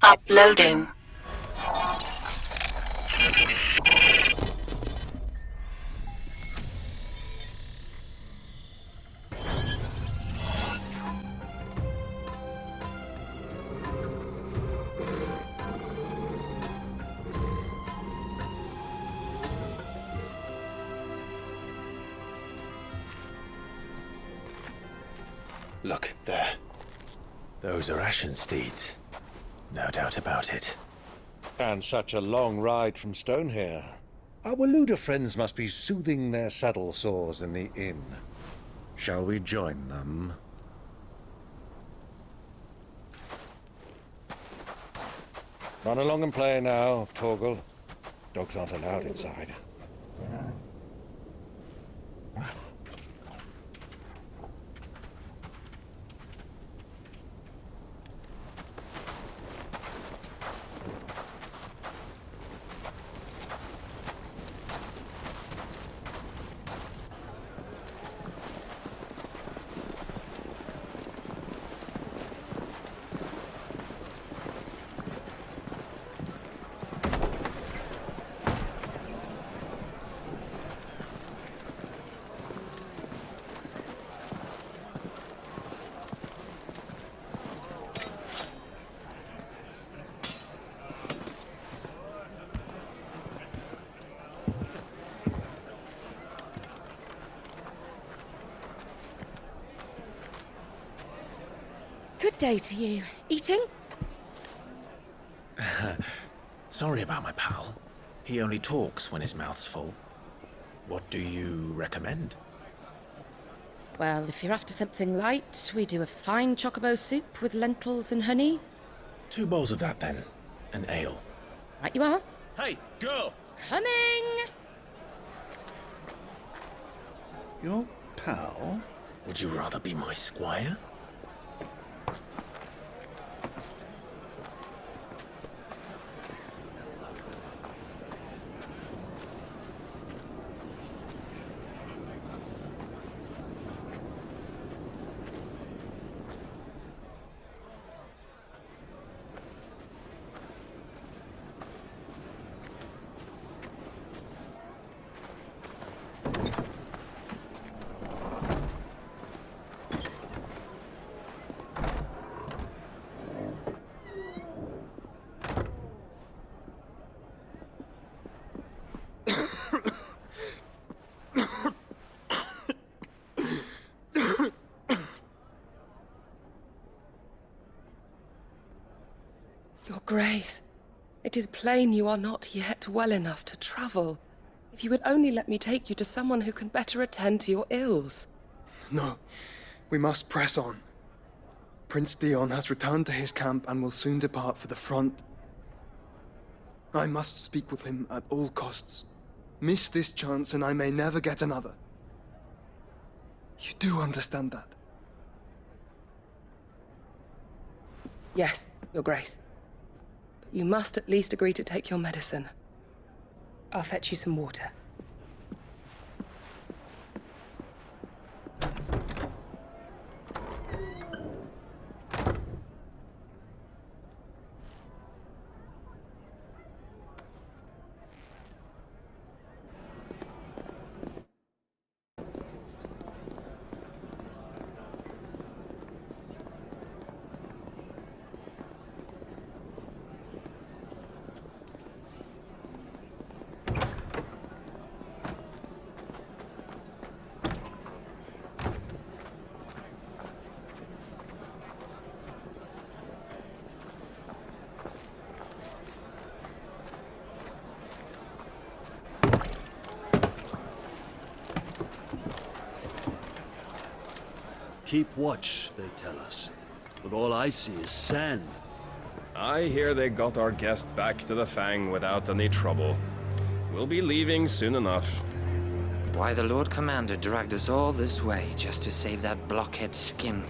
Uploading. Look, there. Those are ashen steeds. No doubt about it. And such a long ride from Stone here. Our Luda friends must be soothing their saddle sores in the inn. Shall we join them? Run along and play now, Torgal. Dogs aren't allowed inside. Good day to you. Eating? Sorry about my pal. He only talks when his mouth's full. What do you recommend? Well, if you're after something light, we do a fine chocobo soup with lentils and honey. 2 bowls of that, then. An ale. Right you are. Hey, girl! Coming! Your pal? Would you rather be my squire? Your Grace, it is plain you are not yet well enough to travel. If you would only let me take you to someone who can better attend to your ills. No, we must press on. Prince Dion has returned to his camp and will soon depart for the front. I must speak with him at all costs. Miss this chance and I may never get another. You do understand that? Yes, Your Grace. But you must at least agree to take your medicine. I'll fetch you some water. Keep watch, they tell us. But all I see is sand. I hear they got our guest back to the Fang without any trouble. We'll be leaving soon enough. Why the Lord Commander dragged us all this way just to save that blockhead skin,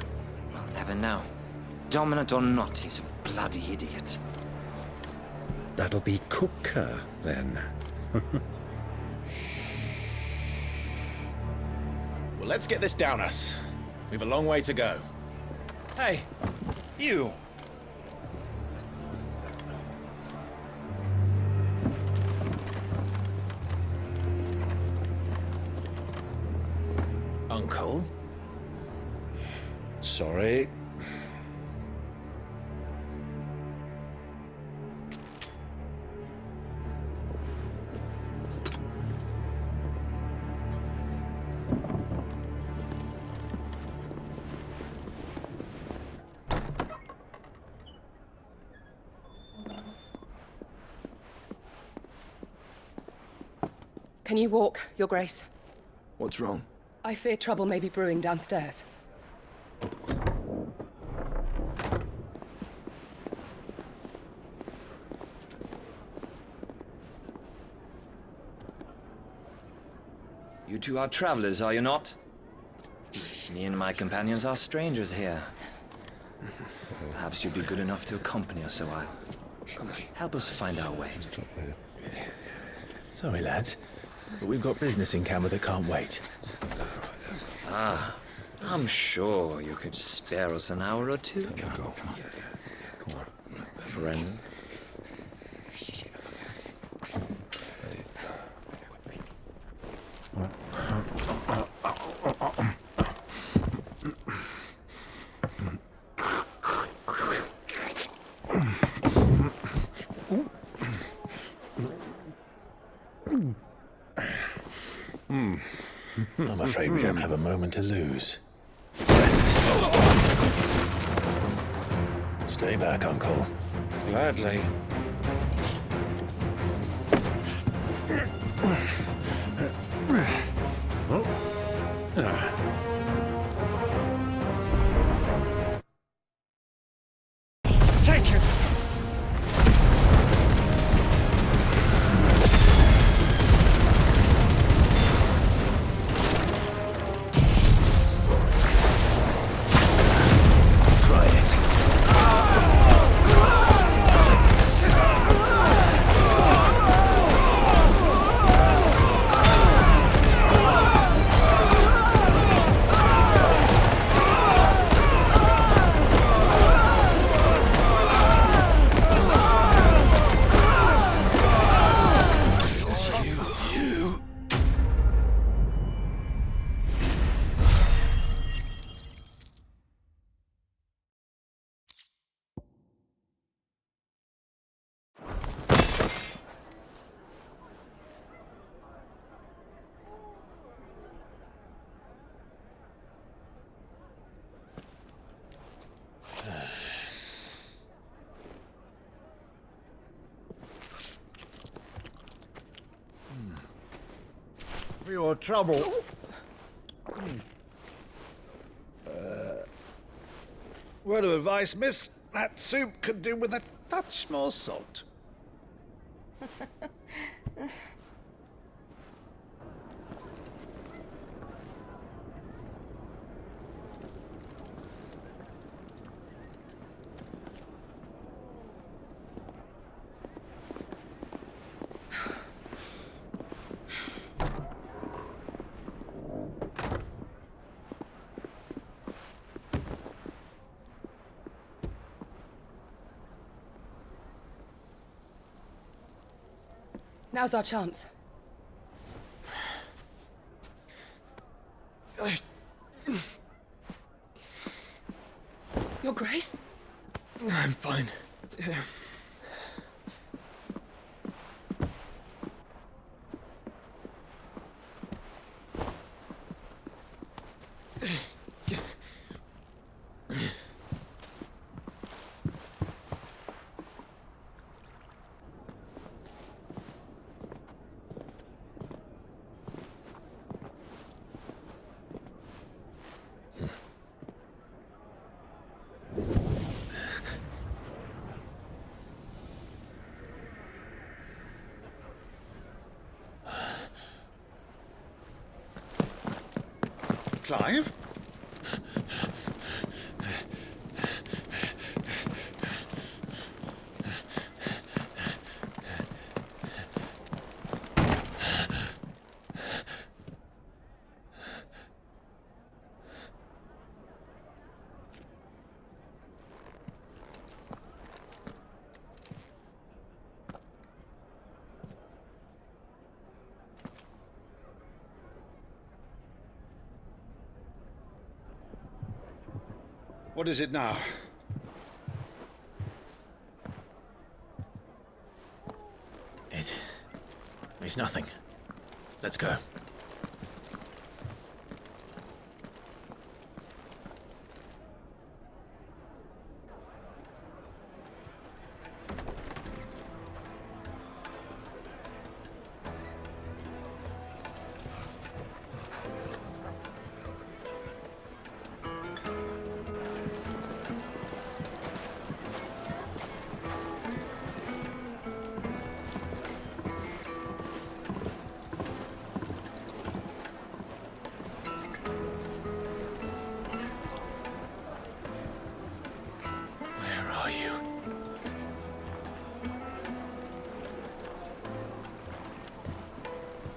we'll never know. Dominant or not, he's a bloody idiot. That'll be Cooker, then. Well, let's get this down us. We've a long way to go. Hey, you! Uncle. Sorry. Can you walk, Your Grace? What's wrong? I fear trouble may be brewing downstairs. You two are travelers, are you not? Me and my companions are strangers here. Perhaps you'd be good enough to accompany us a while. Help us find our way. Sorry, lads, but we've got business in camera that can't wait. I'm sure you could spare us an hour or two. Come on. Friend. I'm afraid we don't have a moment to lose. Stay back, Uncle. Gladly. Take it! Try it. For your trouble. Word of advice, miss. That soup could do with a touch more salt. Now's our chance. Your Grace? I'm fine. Clive? What is it now? It's nothing. Let's go.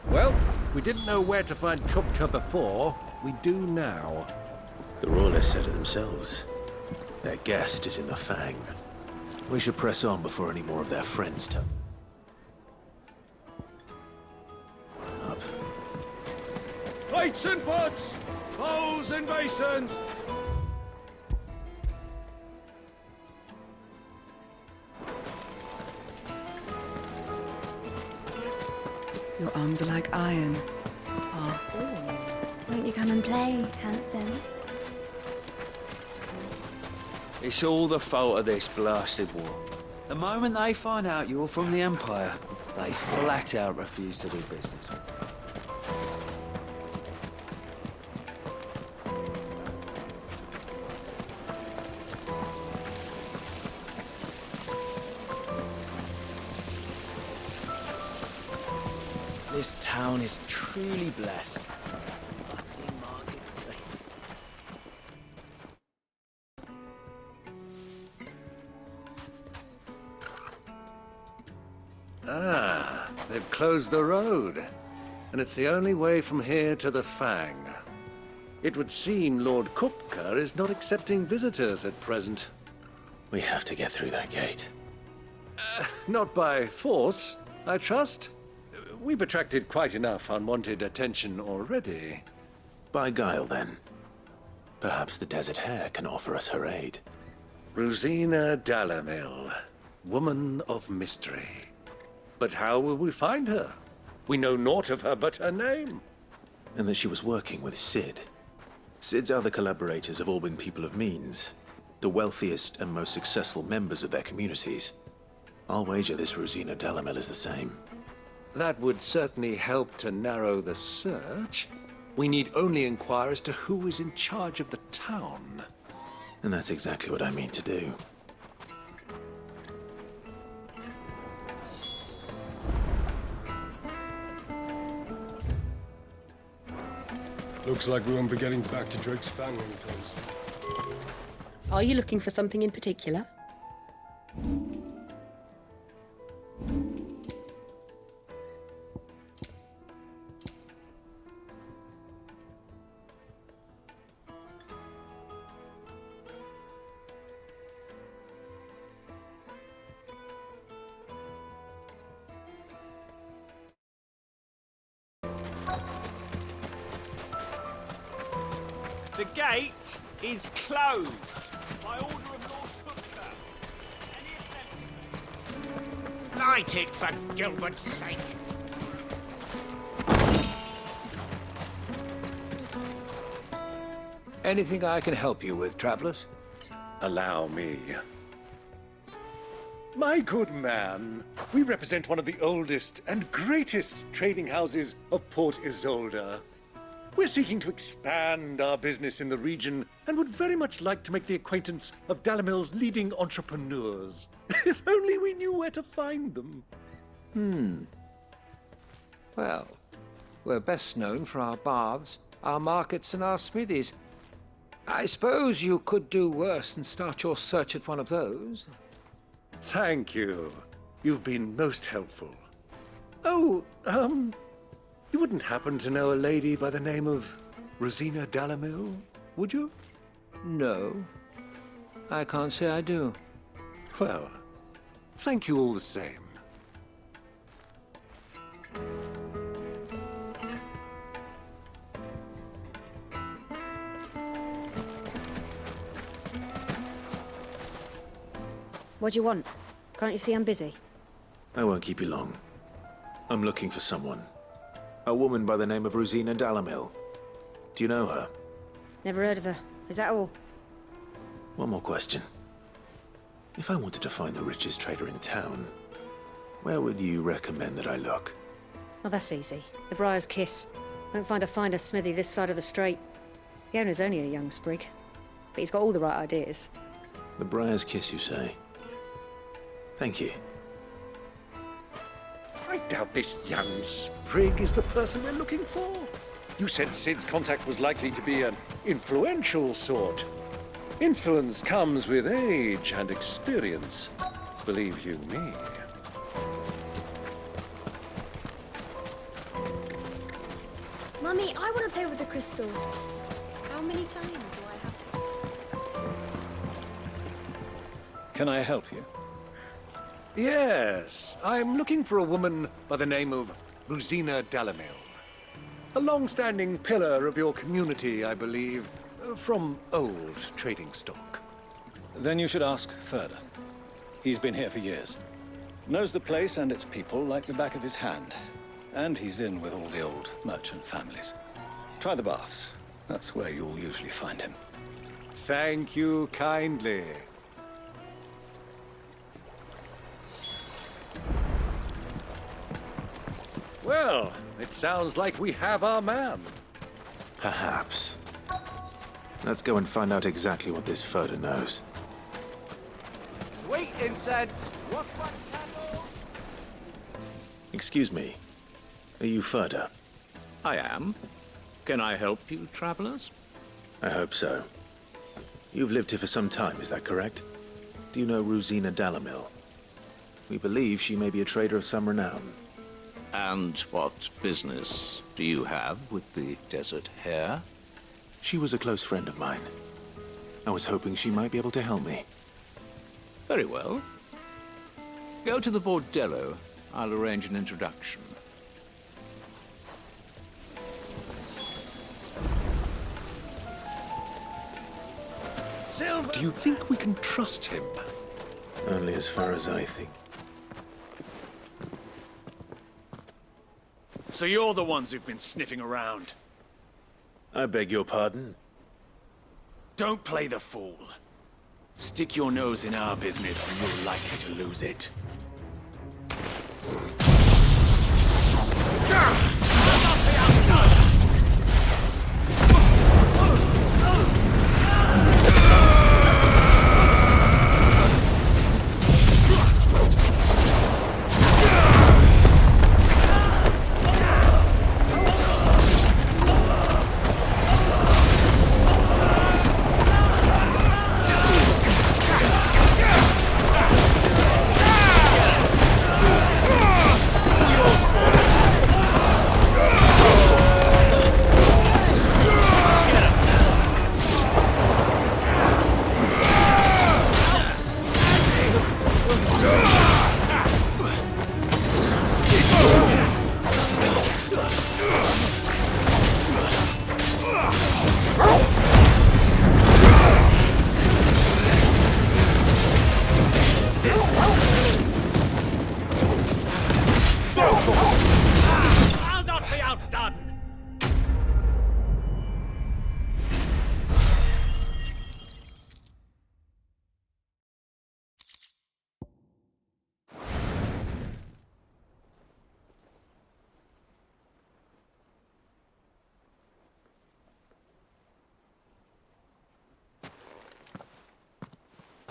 Well, we didn't know where to find Kupka before. We do now. The royalists said it themselves. Their guest is in the Fang. We should press on before any more of their friends turn up. Plates and pots! Bowls and basins! Your arms are like iron. Won't you come and play, handsome? It's all the fault of this blasted war. The moment they find out you're from the Empire, they flat out refuse to do business with you. This town is truly blessed. Bustling markets. Ah, they've closed the road. And it's the only way from here to the Fang. It would seem Lord Kupka is not accepting visitors at present. We have to get through that gate. Not by force, I trust. We've attracted quite enough unwanted attention already. By guile, then. Perhaps the Desert Hare can offer us her aid. Rosina Dalamil, woman of mystery. But how will we find her? We know naught of her but her name. And that she was working with Sid. Sid's other collaborators have all been people of means, the wealthiest and most successful members of their communities. I'll wager this Rosina Dalamil is the same. That would certainly help to narrow the search. We need only inquire as to who is in charge of the town. And that's exactly what I mean to do. Looks like we won't be getting back to Drake's Fang anytime soon. Are you looking for something in particular? The gate is closed by order of Lord Kupka. Any attempt? Light it for Gilbert's sake. Anything I can help you with, travelers? Allow me. My good man, we represent one of the oldest and greatest trading houses of Port Isolde. We're seeking to expand our business in the region and would very much like to make the acquaintance of Dalamil's leading entrepreneurs. If only we knew where to find them. Well, we're best known for our baths, our markets, and our smithies. I suppose you could do worse than start your search at one of those. Thank you. You've been most helpful. Oh, you wouldn't happen to know a lady by the name of Rosina Dalamil, would you? No, I can't say I do. Well, thank you all the same. What do you want? Can't you see I'm busy? I won't keep you long. I'm looking for someone. A woman by the name of Rosina Dalamil. Do you know her? Never heard of her. Is that all? One more question. If I wanted to find the richest trader in town, where would you recommend that I look? Oh, that's easy. The Briar's Kiss. Won't find a finer smithy this side of the strait. The owner's only a young sprig, but he's got all the right ideas. The Briar's Kiss, you say? Thank you. I doubt this young sprig is the person we're looking for. You said Sid's contact was likely to be an influential sort. Influence comes with age and experience, believe you me. Mummy, I want to play with the crystal. How many times do I have to? Can I help you? Yes, I'm looking for a woman by the name of Rosina Dalamil. A long-standing pillar of your community, I believe, from old trading stock. Then you should ask Ferda. He's been here for years. Knows the place and its people like the back of his hand. And he's in with all the old merchant families. Try the baths. That's where you'll usually find him. Thank you kindly. Well, it sounds like we have our man. Perhaps. Let's go and find out exactly what this Ferda knows. Sweet incense! Wax candle! Excuse me. Are you Ferda? I am. Can I help you, travelers? I hope so. You've lived here for some time, is that correct? Do you know Rosina Dalamil? We believe she may be a trader of some renown. And what business do you have with the desert hare? She was a close friend of mine. I was hoping she might be able to help me. Very well. Go to the bordello. I'll arrange an introduction. Do you think we can trust him? Only as far as I think. So you're the ones who've been sniffing around? I beg your pardon? Don't play the fool. Stick your nose in our business and you're likely to lose it. I'll not be outdone!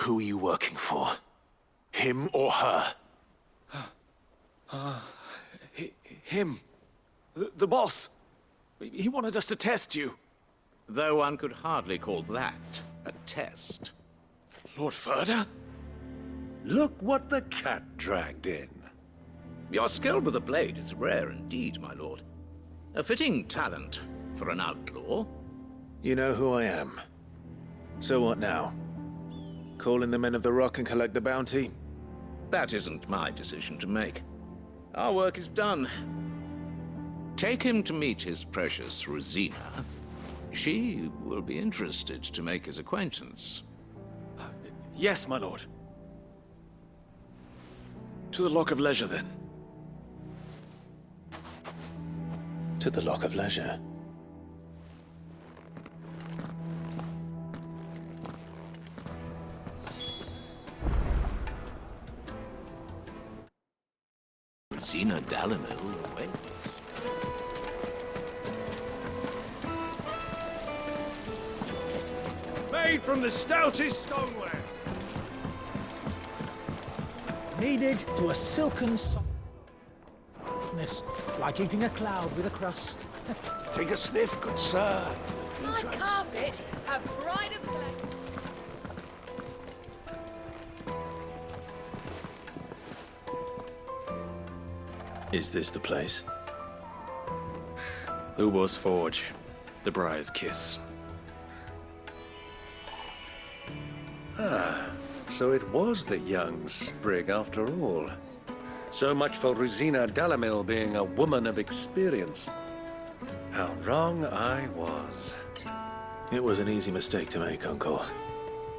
Who are you working for? Him or her? Him. The boss. He wanted us to test you. Though one could hardly call that a test. Lord Ferda? Look what the cat dragged in. Your skill with the blade is rare indeed, my lord. A fitting talent for an outlaw. You know who I am. So what now? Call in the men of the Rock and collect the bounty? That isn't my decision to make. Our work is done. Take him to meet his precious Rosina. She will be interested to make his acquaintance. Yes, my lord. To the Lock of Leisure, then. To the Lock of Leisure. Rosina Dalamil awaits. Made from the stoutest stoneware. Kneaded to a silken softness, like eating a cloud with a crust. Take a sniff, good sir. My carpets have pride of place. Is this the place? Lubor's Forge. The Briar's Kiss. Ah, so it was the young sprig after all. So much for Rosina Dalamil being a woman of experience. How wrong I was. It was an easy mistake to make, Uncle.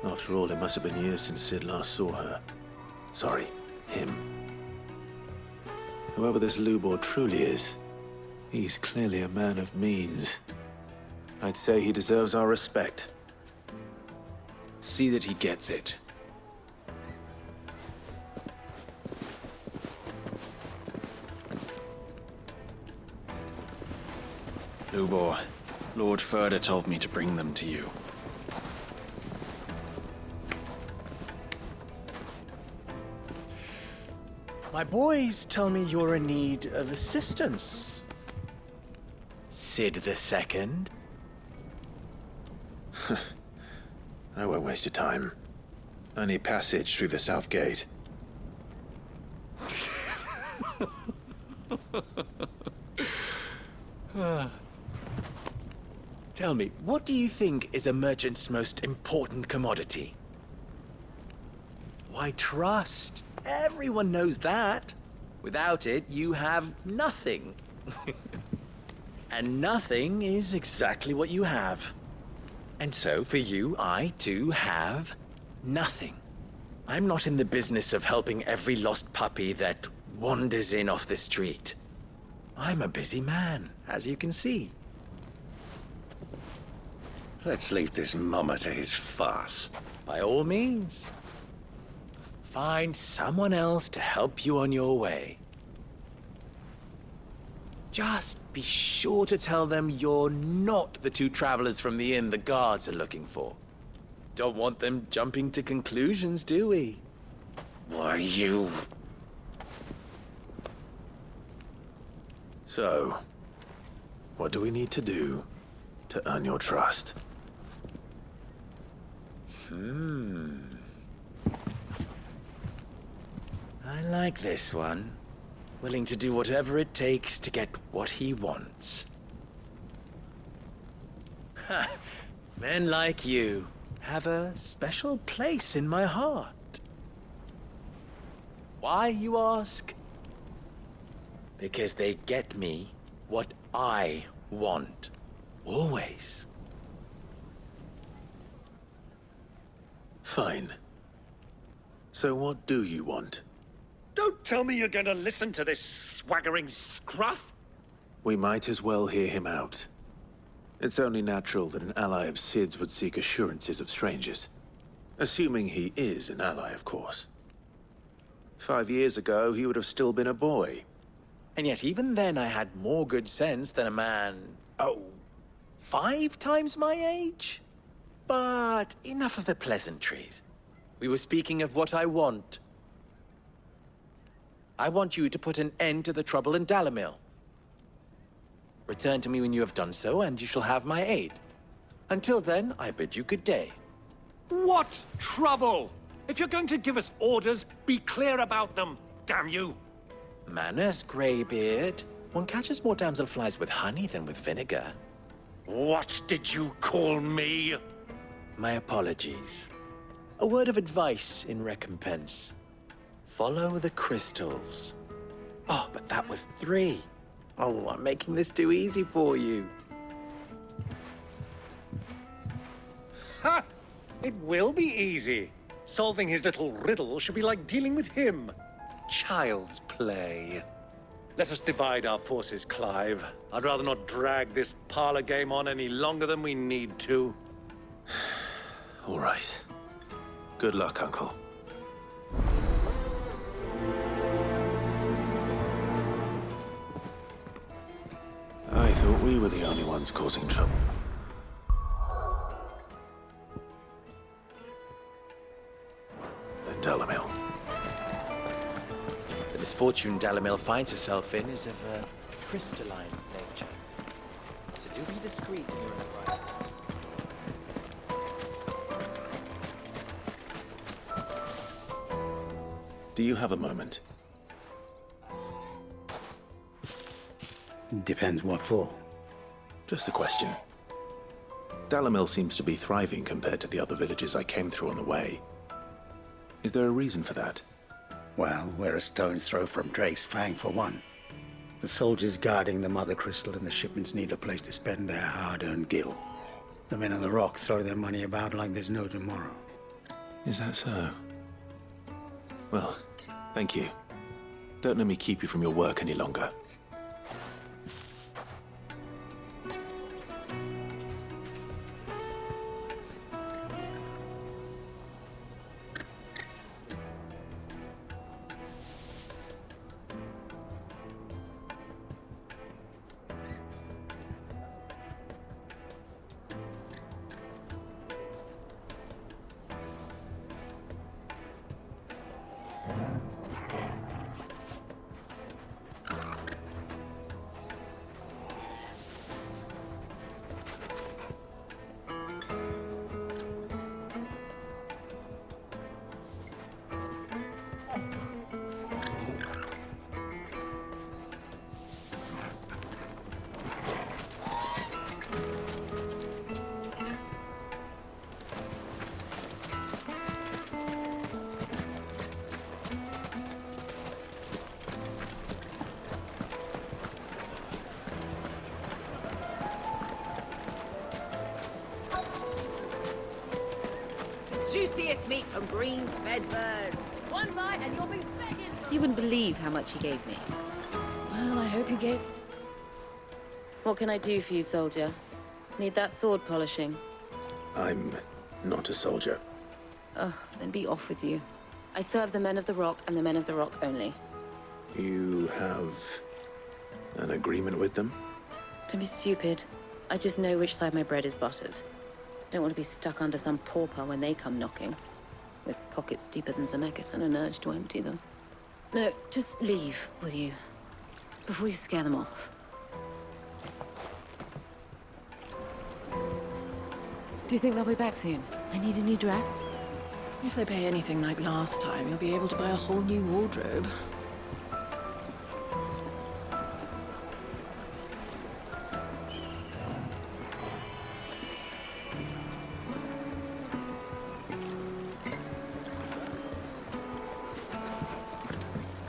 After all, it must have been years since Sid last saw her. Sorry, him. Whoever this Lubor truly is, he's clearly a man of means. I'd say he deserves our respect. See that he gets it. Lubor, Lord Furder told me to bring them to you. My boys tell me you're in need of assistance. Sid the Second? I won't waste your time. I need passage through the south gate. Tell me, what do you think is a merchant's most important commodity? Why, trust. Everyone knows that. Without it, you have nothing. And nothing is exactly what you have. And so, for you, I, too, have nothing. I'm not in the business of helping every lost puppy that wanders in off the street. I'm a busy man, as you can see. Let's leave this mummer to his farce. By all means. Find someone else to help you on your way. Just be sure to tell them you're not the two travelers from the inn the guards are looking for. Don't want them jumping to conclusions, do we? Why, you... So, what do we need to do to earn your trust? I like this one. Willing to do whatever it takes to get what he wants. Ha! Men like you have a special place in my heart. Why, you ask? Because they get me what I want. Always. Fine. So what do you want? Don't tell me you're going to listen to this swaggering scruff! We might as well hear him out. It's only natural that an ally of Sid's would seek assurances of strangers. Assuming he is an ally, of course. 5 years ago, he would have still been a boy. And yet even then I had more good sense than a man, 5 times my age? But enough of the pleasantries. We were speaking of what I want. I want you to put an end to the trouble in Dalamil. Return to me when you have done so, and you shall have my aid. Until then, I bid you good day. What trouble? If you're going to give us orders, be clear about them, damn you! Manners, Greybeard. One catches more damselflies with honey than with vinegar. What did you call me? My apologies. A word of advice in recompense. Follow the crystals. Oh, but that was 3. Oh, I'm making this too easy for you. Ha! It will be easy. Solving his little riddle should be like dealing with him. child's play. Let us divide our forces, Clive. I'd rather not drag this parlor game on any longer than we need to. All right. Good luck, Uncle. I thought we were the only ones causing trouble. And Dalamil. The misfortune Dalamil finds herself in is of a crystalline nature. So do be discreet in your inquiry. Do you have a moment? Depends what for. Just a question. Dalamil seems to be thriving compared to the other villages I came through on the way. Is there a reason for that? Well, we're a stone's throw from Drake's Fang, for one. The soldiers guarding the Mother Crystal and the shipments need a place to spend their hard-earned gil. The men on the rock throw their money about like there's no tomorrow. Is that so? Well, thank you. Don't let me keep you from your work any longer. Juiciest meat from greens fed birds. One bite and you'll be begging for... You wouldn't believe how much he gave me. Well, I hope you gave... What can I do for you, soldier? Need that sword polishing? I'm not a soldier. Oh, then be off with you. I serve the men of the Rock and the men of the Rock only. You have an agreement with them? Don't be stupid. I just know which side my bread is buttered. Don't want to be stuck under some pauper when they come knocking, with pockets deeper than Zemeckis and an urge to empty them. No, just leave, will you? Before you scare them off. Do you think they'll be back soon? I need a new dress. If they pay anything like last time, you'll be able to buy a whole new wardrobe.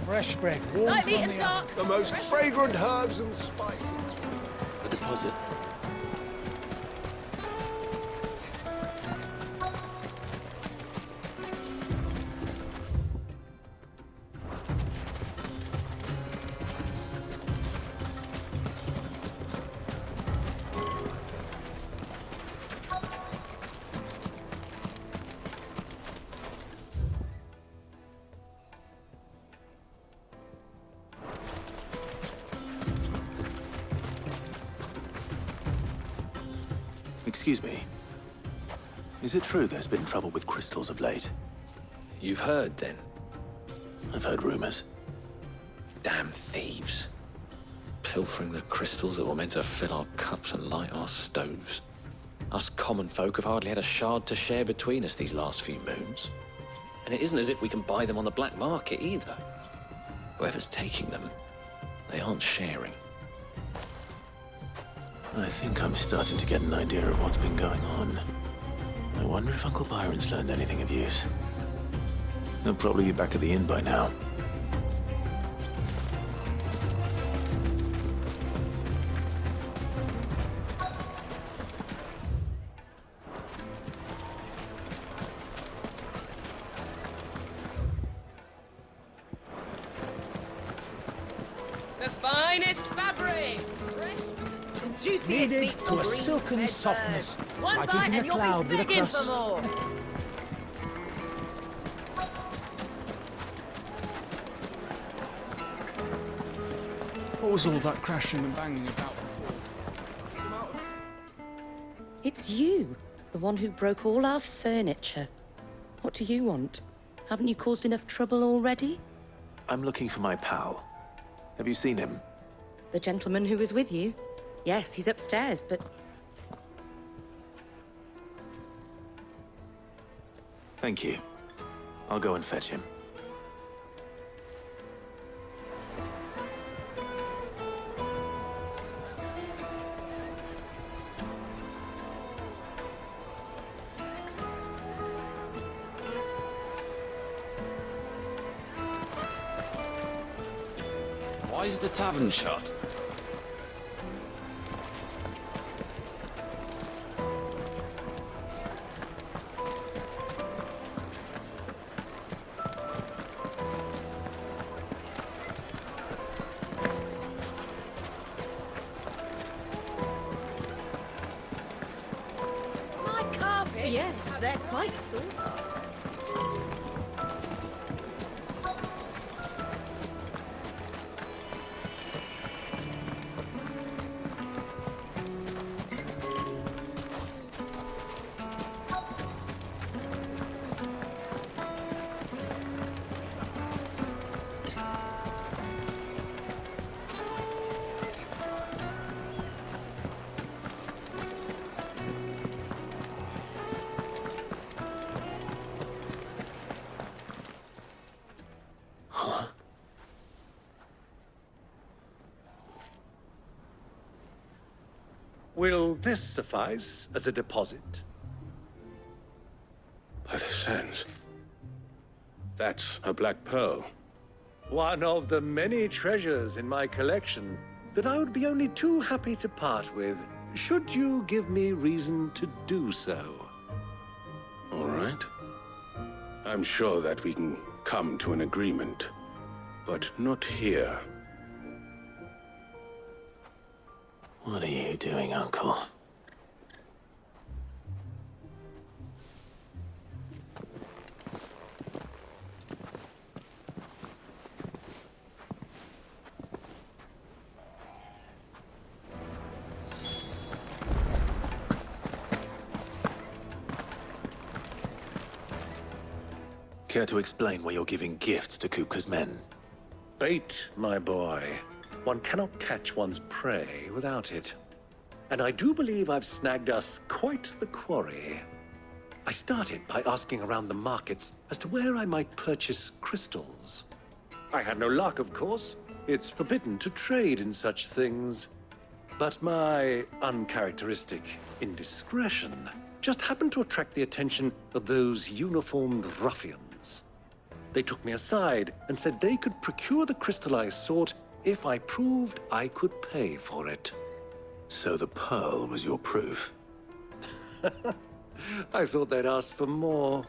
Fresh bread, warm Light from meat and the dark. oven. The most fragrant herbs and spices. A deposit? Excuse me. Is it true there's been trouble with crystals of late? You've heard, then? I've heard rumors. Damn thieves. Pilfering the crystals that were meant to fill our cups and light our stoves. Us common folk have hardly had a shard to share between us these last few moons. And it isn't as if we can buy them on the black market either. Whoever's taking them, they aren't sharing. I think I'm starting to get an idea of what's been going on. I wonder if Uncle Byron's learned anything of use. He'll probably be back at the inn by now. The finest fabrics! The juiciest Kneaded meat to for a greens silken fed softness, birds. One like bite eating a and you'll cloud be with a begging for crust. more. What was all that crashing and banging about before? It's you, the one who broke all our furniture. What do you want? Haven't you caused enough trouble already? I'm looking for my pal. Have you seen him? The gentleman who was with you? Yes, he's upstairs, but... Thank you. I'll go and fetch him. Why is the tavern shut? My carpets. Yes, they're quite sought after. Will this suffice as a deposit? By the sands. That's a black pearl. One of the many treasures in my collection that I would be only too happy to part with, should you give me reason to do so. All right. I'm sure that we can come to an agreement, but not here. What are you doing, Uncle? Care to explain why you're giving gifts to Kupka's men? Bait, my boy. One cannot catch one's prey without it. And I do believe I've snagged us quite the quarry. I started by asking around the markets as to where I might purchase crystals. I had no luck, of course. It's forbidden to trade in such things. But my uncharacteristic indiscretion just happened to attract the attention of those uniformed ruffians. They took me aside and said they could procure the crystal I sought if I proved I could pay for it. So the pearl was your proof? I thought they'd ask for more.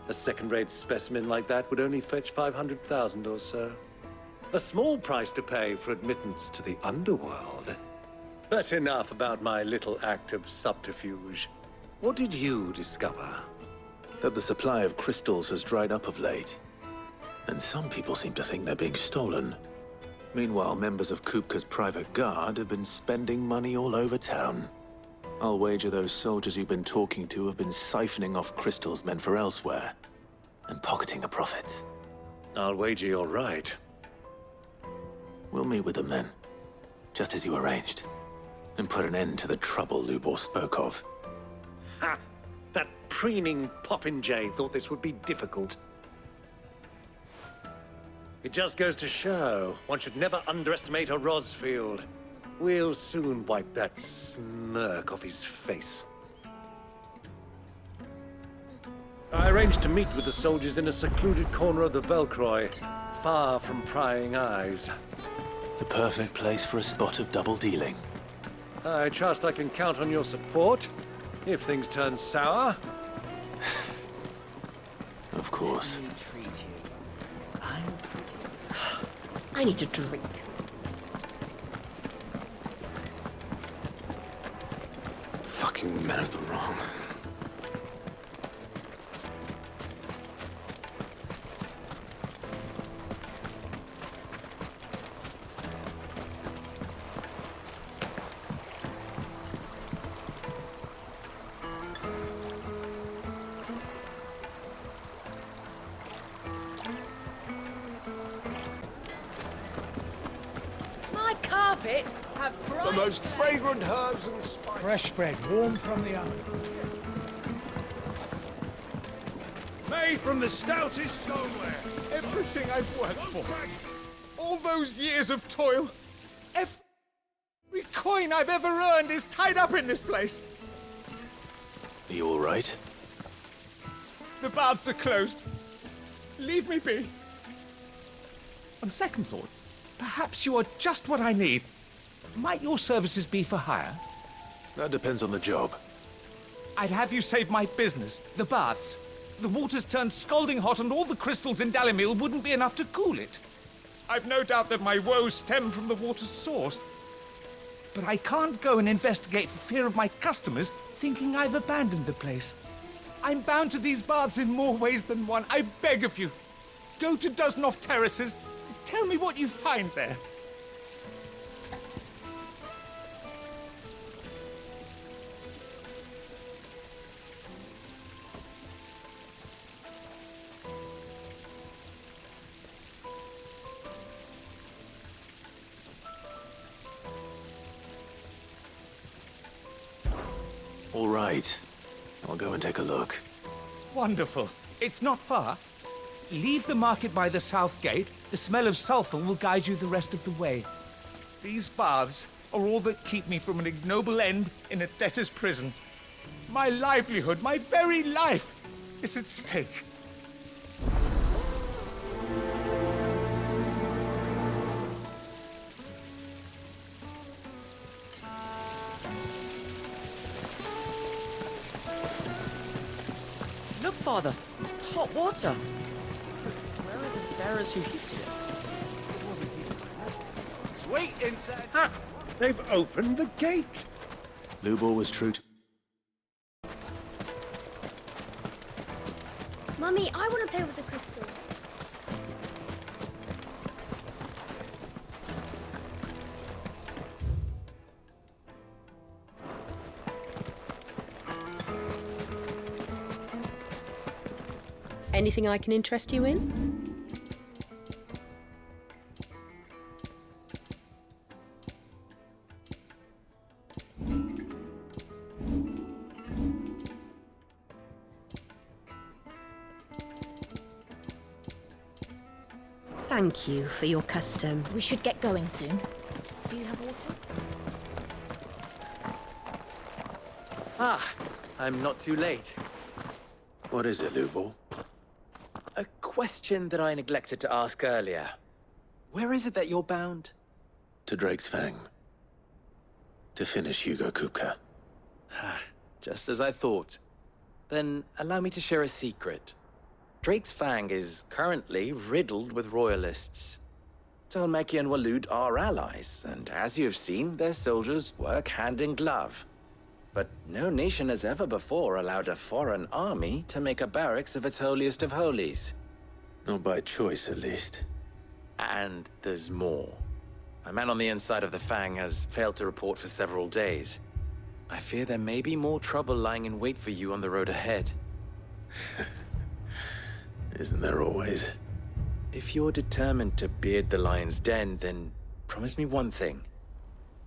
A second-rate specimen like that would only fetch 500,000 or so. A small price to pay for admittance to the underworld. But enough about my little act of subterfuge. What did you discover? That the supply of crystals has dried up of late. And some people seem to think they're being stolen. Meanwhile, members of Kupka's private guard have been spending money all over town. I'll wager those soldiers you've been talking to have been siphoning off crystals meant for elsewhere, and pocketing the profits. I'll wager you're right. We'll meet with them then, just as you arranged, and put an end to the trouble Lubor spoke of. Ha! That preening popinjay thought this would be difficult. It just goes to show, one should never underestimate a Rosfield. We'll soon wipe that smirk off his face. I arranged to meet with the soldiers in a secluded corner of the Velcroy, far from prying eyes. The perfect place for a spot of double dealing. I trust I can count on your support, if things turn sour. Of course. I need a drink. making men of the wrong. My carpets have bright... The most fragrant herbs and spices. Fresh bread, warm from the oven. Made from the stoutest stoneware. Everything I've worked for. All those years of toil. Every coin I've ever earned is tied up in this place. Are you all right? The baths are closed. Leave me be. On second thought, perhaps you are just what I need. Might your services be for hire? That depends on the job. I'd have you save my business, the baths. The water's turned scalding hot and all the crystals in Dalimil wouldn't be enough to cool it. I've no doubt that my woes stem from the water's source. But I can't go and investigate for fear of my customers thinking I've abandoned the place. I'm bound to these baths in more ways than one. I beg of you. Go to Dusnoff Terraces. Tell me what you find there. All right. I'll go and take a look. Wonderful. It's not far. Leave the market by the south gate. The smell of sulphur will guide you the rest of the way. These baths are all that keep me from an ignoble end in a debtor's prison. My livelihood, my very life, is at stake. Look, Father. Hot water. Where are the bearers who heated it? Sweet inside. Ha! They've opened the gate. Lubor was true to... Mummy, I want to play with the crystal. Anything I can interest you in? Thank you for your custom. We should get going soon. Do you have water? Ah, I'm not too late. What is it, Lubor? A question that I neglected to ask earlier. Where is it that you're bound? To Drake's Fang. To finish Hugo Kupka. Just as I thought. Then allow me to share a secret. Drake's Fang is currently riddled with royalists. Talmeki and Walud are allies, and as you've seen, their soldiers work hand in glove. But no nation has ever before allowed a foreign army to make a barracks of its holiest of holies. Not by choice, at least. And there's more. A man on the inside of the Fang has failed to report for several days. I fear there may be more trouble lying in wait for you on the road ahead. Isn't there always? If you're determined to beard the lion's den, then promise me one thing.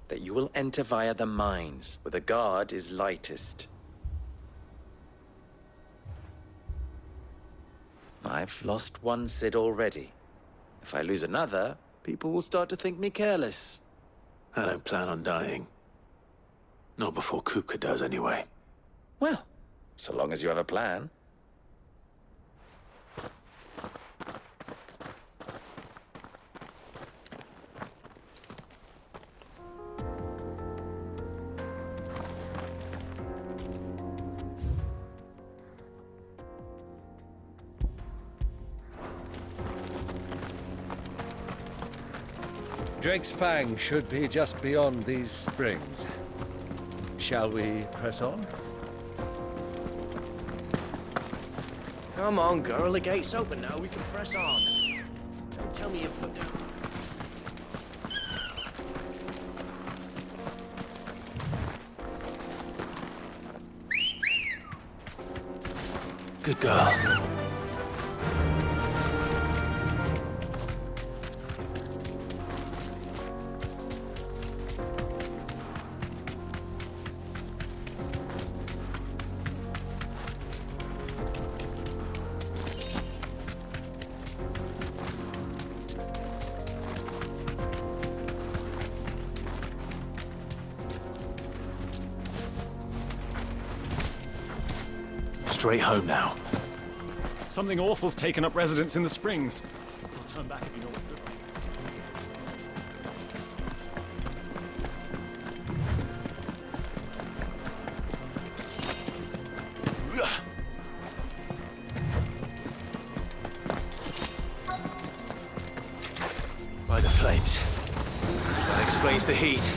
That you will enter via the mines, where the guard is lightest. I've lost one Cid already. If I lose another, people will start to think me careless. I don't plan on dying. Not before Kupka does, anyway. Well, so long as you have a plan. Drake's Fang should be just beyond these springs. Shall we press on? Come on, girl, the gate's open now. We can press on. Don't tell me you put... Good girl. Straight home now. Something awful's taken up residence in the Springs. We'll turn back if you know what's good. By the flames. That explains the heat.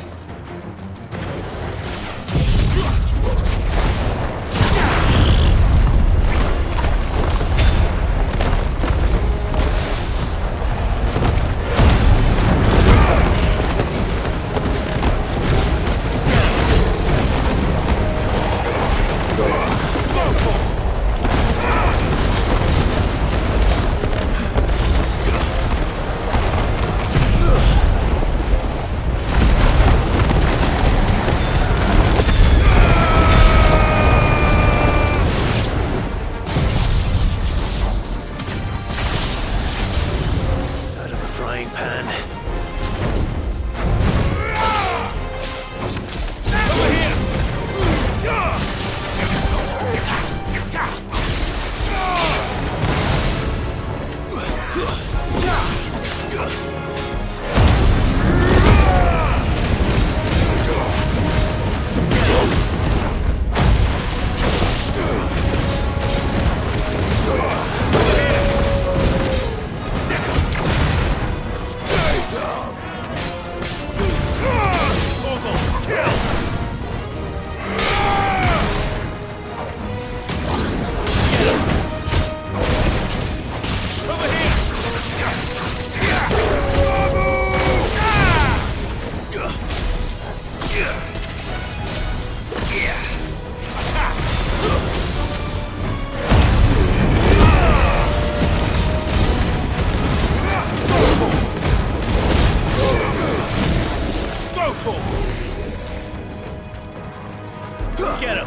Get him!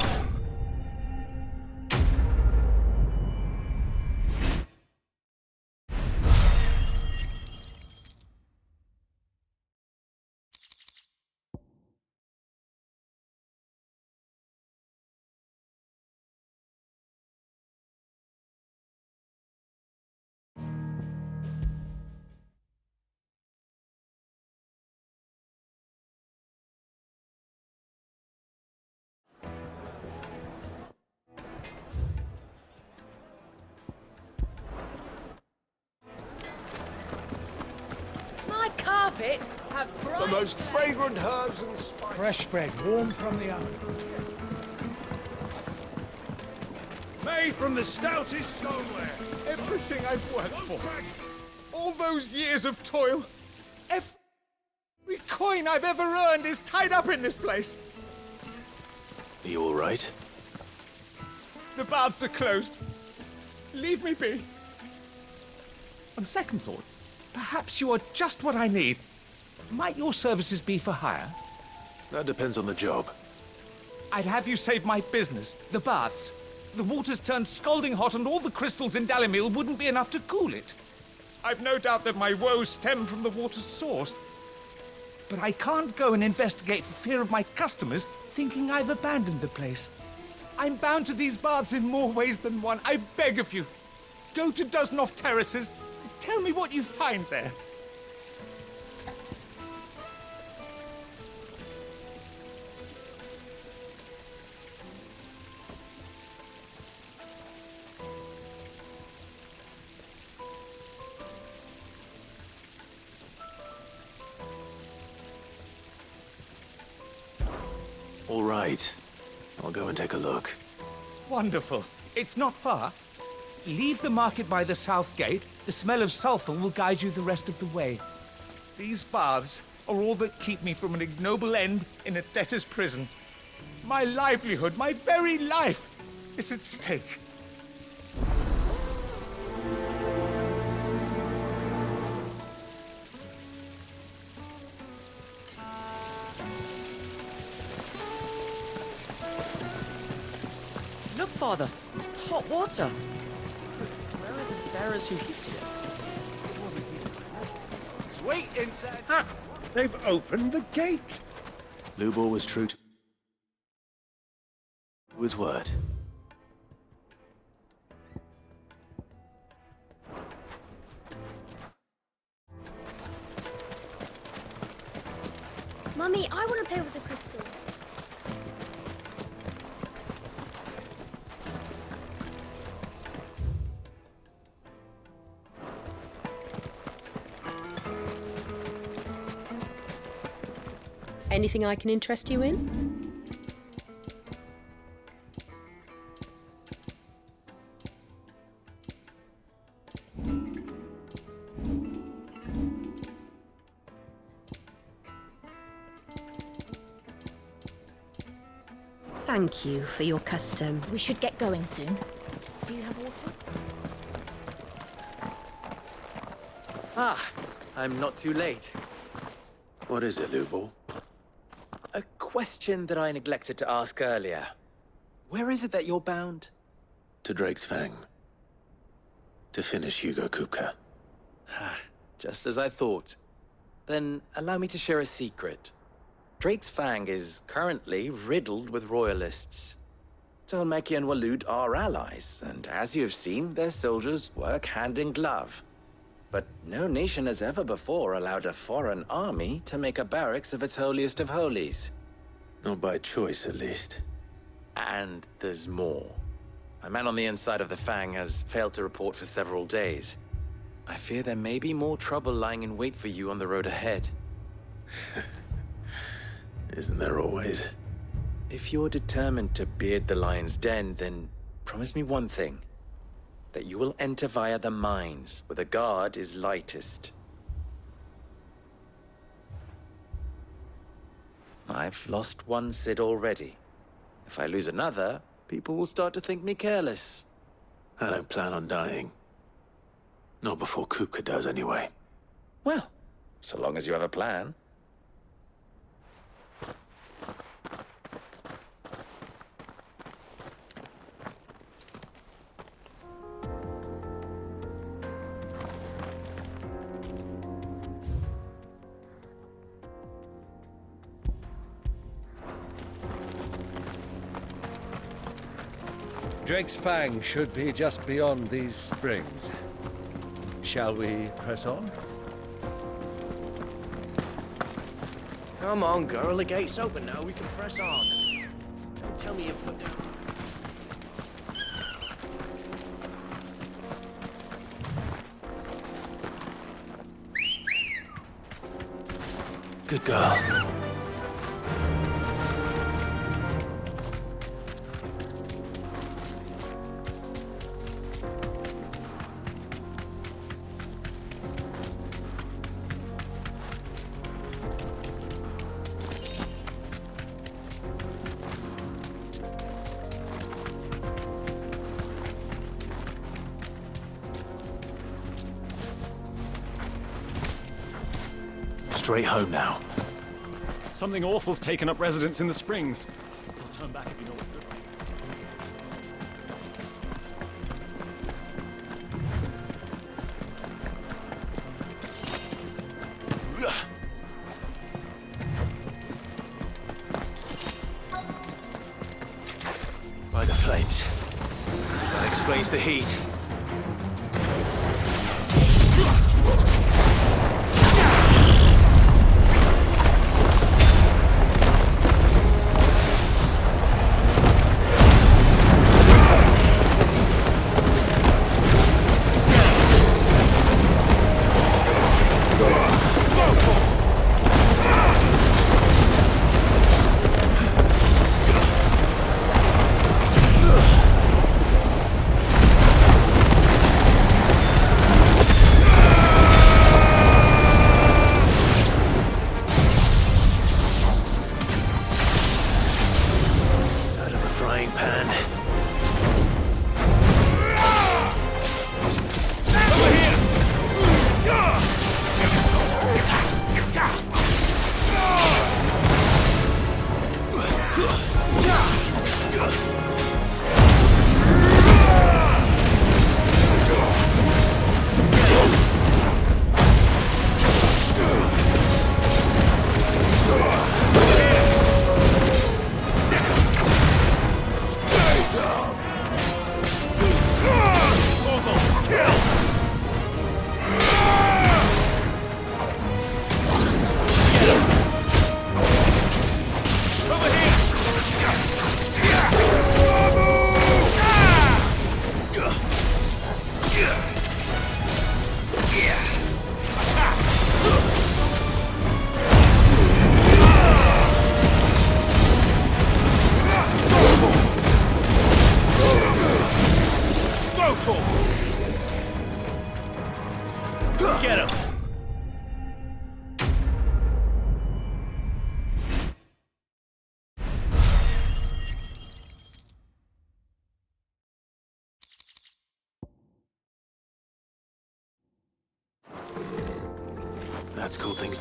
My carpets have bright... The most fragrant herbs and spices. Fresh bread, warm from the oven. Made from the stoutest stoneware. Everything I've worked for. All those years of toil. Every coin I've ever earned is tied up in this place. Are you all right? The baths are closed. Leave me be. On second thought, perhaps you are just what I need. Might your services be for hire? That depends on the job. I'd have you save my business, the baths. The water's turned scalding hot and all the crystals in Dalimil wouldn't be enough to cool it. I've no doubt that my woes stem from the water's source. But I can't go and investigate for fear of my customers thinking I've abandoned the place. I'm bound to these baths in more ways than one. I beg of you. Go to Dusnoff Terraces. Tell me what you find there. All right. I'll go and take a look. Wonderful. It's not far. Leave the market by the south gate. The smell of sulphur will guide you the rest of the way. These baths are all that keep me from an ignoble end in a debtor's prison. My livelihood, my very life, is at stake. Look, Father. Hot water. But where are the bearers who heated it? It wasn't here. Sweet insect! Ha! They've opened the gate! Lubor was true to his word. Mummy, I want to play with the crystal. Anything I can interest you in? Thank you for your custom. We should get going soon. Do you have water? Ah, I'm not too late. What is it, Lubor? A question that I neglected to ask earlier. Where is it that you're bound? To Drake's Fang. To finish Hugo Kupka. Just as I thought. Then allow me to share a secret. Drake's Fang is currently riddled with royalists. Talmeki and Waloed are allies, and as you have seen, their soldiers work hand in glove. But no nation has ever before allowed a foreign army to make a barracks of its holiest of holies. Not by choice, at least. And there's more. A man on the inside of the Fang has failed to report for several days. I fear there may be more trouble lying in wait for you on the road ahead. Isn't there always? If you're determined to beard the lion's den, then promise me one thing. That you will enter via the mines, where the guard is lightest. I've lost one Cid already. If I lose another, people will start to think me careless. I don't plan on dying. Not before Kupka does, anyway. Well, so long as you have a plan. Drake's Fang should be just beyond these springs. Shall we press on? Come on, girl. The gate's open now. We can press on. Don't tell me you put down. Good girl. Straight home now. Something awful's taken up residence in the springs. We'll turn back if you know what's good for you. By the flames. That explains the heat.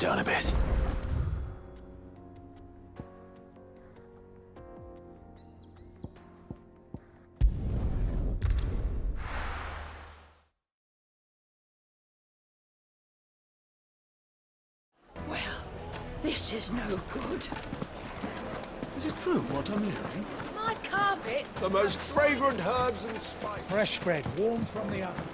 down a bit. This is no good. Is it true what I'm hearing? My carpets! The most fragrant herbs and spices. Fresh bread, warm from the oven.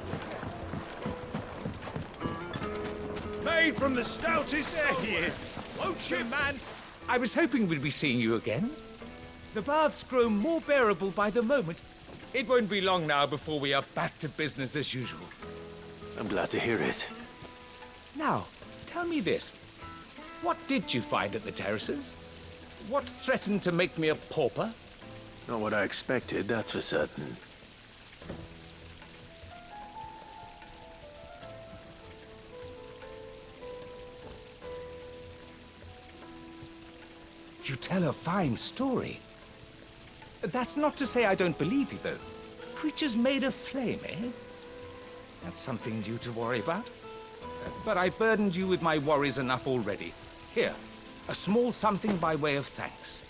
Made from the stoutest... There he is. Won't you, man? I was hoping we'd be seeing you again. The baths grow more bearable by the moment. It won't be long now before we are back to business as usual. I'm glad to hear it. Now, tell me this. What did you find at the terraces? What threatened to make me a pauper? Not what I expected, that's for certain. You tell a fine story. That's not to say I don't believe you, though. Creatures made of flame, eh? That's something new to worry about. But I burdened you with my worries enough already. Here, a small something by way of thanks.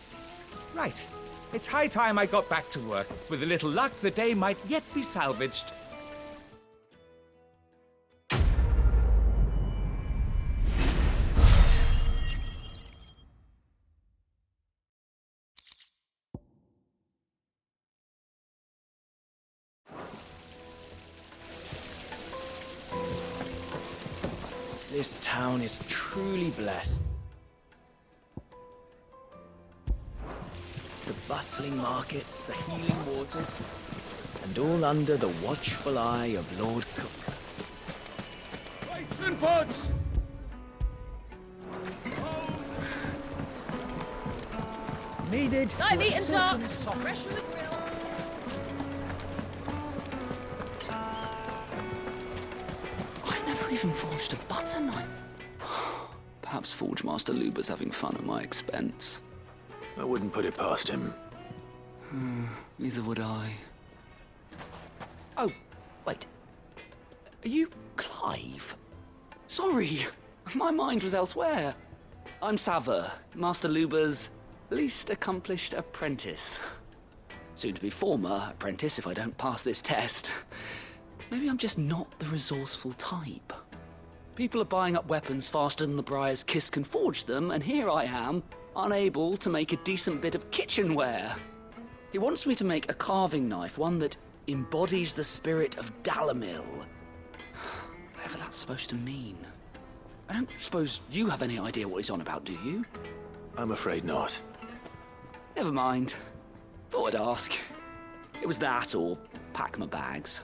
Right. It's high time I got back to work. With a little luck, the day might yet be salvaged. This town is truly blessed. The bustling markets, the healing waters, and all under the watchful eye of Lord Cook. Plates and pots! Needed. I've eaten dark. Soft. Fresh from the grill. I've never even forged a butter knife. Perhaps Forge Master Luber's having fun at my expense. I wouldn't put it past him. Neither would I. Oh, wait. Are you Clive? Sorry, my mind was elsewhere. I'm Sava, Master Luber's least accomplished apprentice. Soon to be former apprentice if I don't pass this test. Maybe I'm just not the resourceful type. People are buying up weapons faster than the Briar's Kiss can forge them, and here I am, unable to make a decent bit of kitchenware. He wants me to make a carving knife, one that embodies the spirit of Dalamil. Whatever that's supposed to mean. I don't suppose you have any idea what he's on about, do you? I'm afraid not. Never mind. Thought I'd ask. It was that or pack my bags.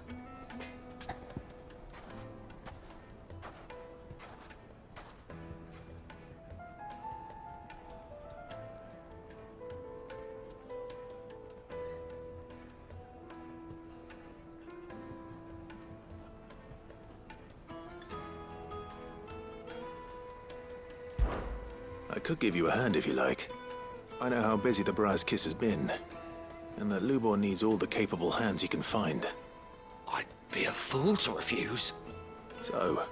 I could give you a hand if you like. I know how busy the Briar's Kiss has been, and that Lubor needs all the capable hands he can find. I'd be a fool to refuse. So,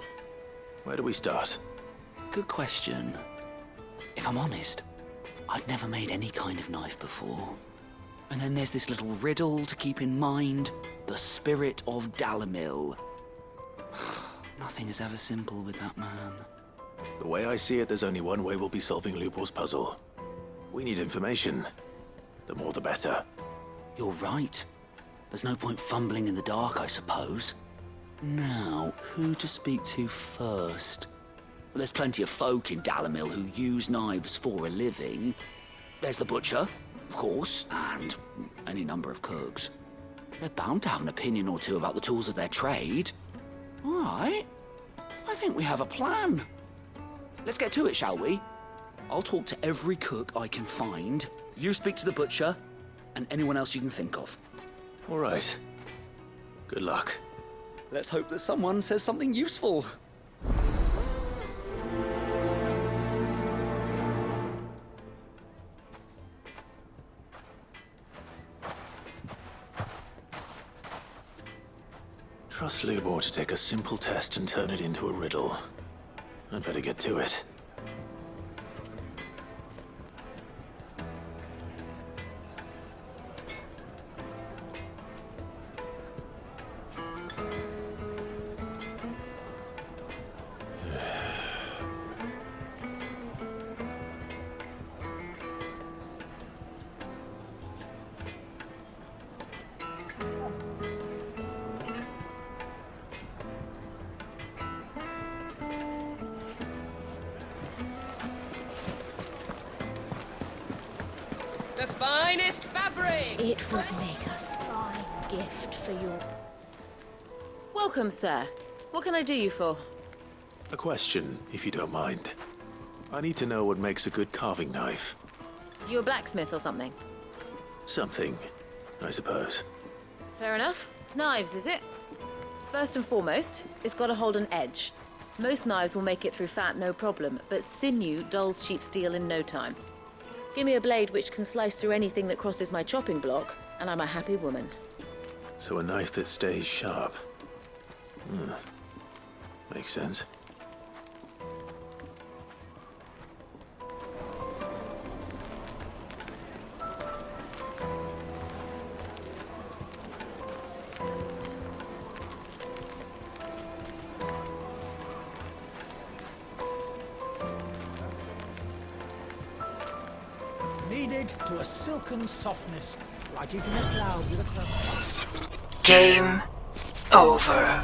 where do we start? Good question. If I'm honest, I've never made any kind of knife before. And then there's this little riddle to keep in mind. The spirit of Dalamil. Nothing is ever simple with that man. The way I see it, there's only one way we'll be solving Lubor's puzzle. We need information. The more the better. You're right. There's no point fumbling in the dark, I suppose. Now, who to speak to first? Well, there's plenty of folk in Dalamil who use knives for a living. There's the butcher, of course, and any number of cooks. They're bound to have an opinion or two about the tools of their trade. All right. I think we have a plan. Let's get to it, shall we? I'll talk to every cook I can find. You speak to the butcher, and anyone else you can think of. All right. Good luck. Let's hope that someone says something useful. Trust Lubor to take a simple test and turn it into a riddle. I'd better get to it. finest fabric! It would make a fine gift for your... Welcome, sir. What can I do you for? A question, if you don't mind. I need to know what makes a good carving knife. You a blacksmith or something? Something, I suppose. Fair enough. Knives, is it? First and foremost, it's got to hold an edge. Most knives will make it through fat, no problem, but sinew dulls cheap steel in no time. Give me a blade which can slice through anything that crosses my chopping block, and I'm a happy woman. So a knife that stays sharp. Makes sense. Kneaded to a silken softness, like eating a cloud with a crumb. Game over.